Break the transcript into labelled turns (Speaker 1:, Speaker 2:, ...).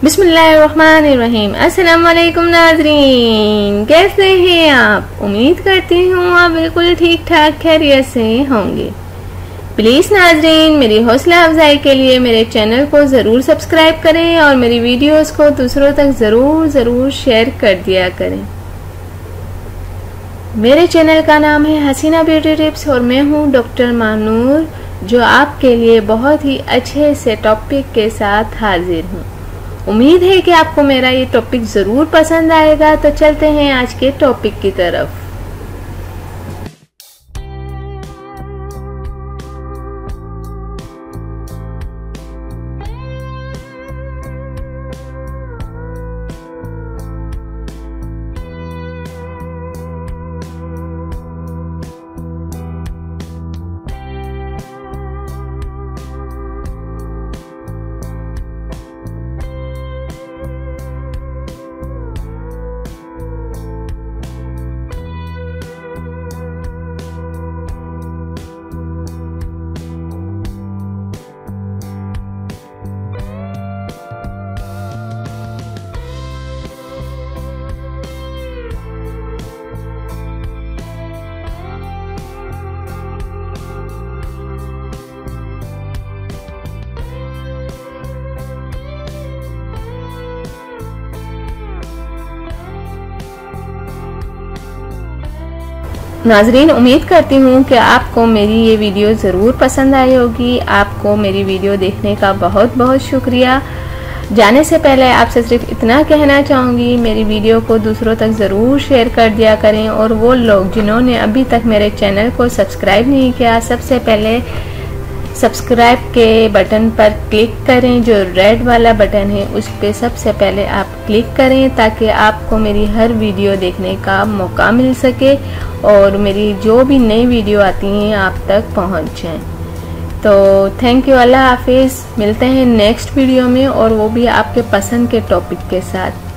Speaker 1: बिस्मिल्लाहिर्रहमानिर्रहीम। अस्सलाम वालेकुम नाज़रीन, कैसे हैं आप? उम्मीद करती हूँ आप बिल्कुल ठीक ठाक खैरियत से होंगे। प्लीज़ नाज़रीन, मेरी हौसला अफजाई के लिए मेरे चैनल को ज़रूर सब्सक्राइब करें और मेरी वीडियोस को दूसरों तक ज़रूर शेयर कर दिया करें। मेरे चैनल का नाम है हसीना ब्यूटी टिप्स और मैं हूँ डॉक्टर मानूर, जो आपके लिए बहुत ही अच्छे से टॉपिक के साथ हाजिर हूँ। उम्मीद है कि आपको मेरा ये टॉपिक ज़रूर पसंद आएगा। तो चलते हैं आज के टॉपिक की तरफ। नाजरीन, उम्मीद करती हूँ कि आपको मेरी ये वीडियो ज़रूर पसंद आई होगी। आपको मेरी वीडियो देखने का बहुत बहुत शुक्रिया। जाने से पहले आपसे सिर्फ इतना कहना चाहूँगी, मेरी वीडियो को दूसरों तक ज़रूर शेयर कर दिया करें। और वो लोग जिन्होंने अभी तक मेरे चैनल को सब्सक्राइब नहीं किया, सबसे पहले सब्सक्राइब के बटन पर क्लिक करें। जो रेड वाला बटन है उस पर सबसे पहले आप क्लिक करें, ताकि आपको मेरी हर वीडियो देखने का मौका मिल सके और मेरी जो भी नई वीडियो आती हैं आप तक पहुंच जाएं। तो थैंक यू, अल्लाह हाफिज़। मिलते हैं नेक्स्ट वीडियो में, और वो भी आपके पसंद के टॉपिक के साथ।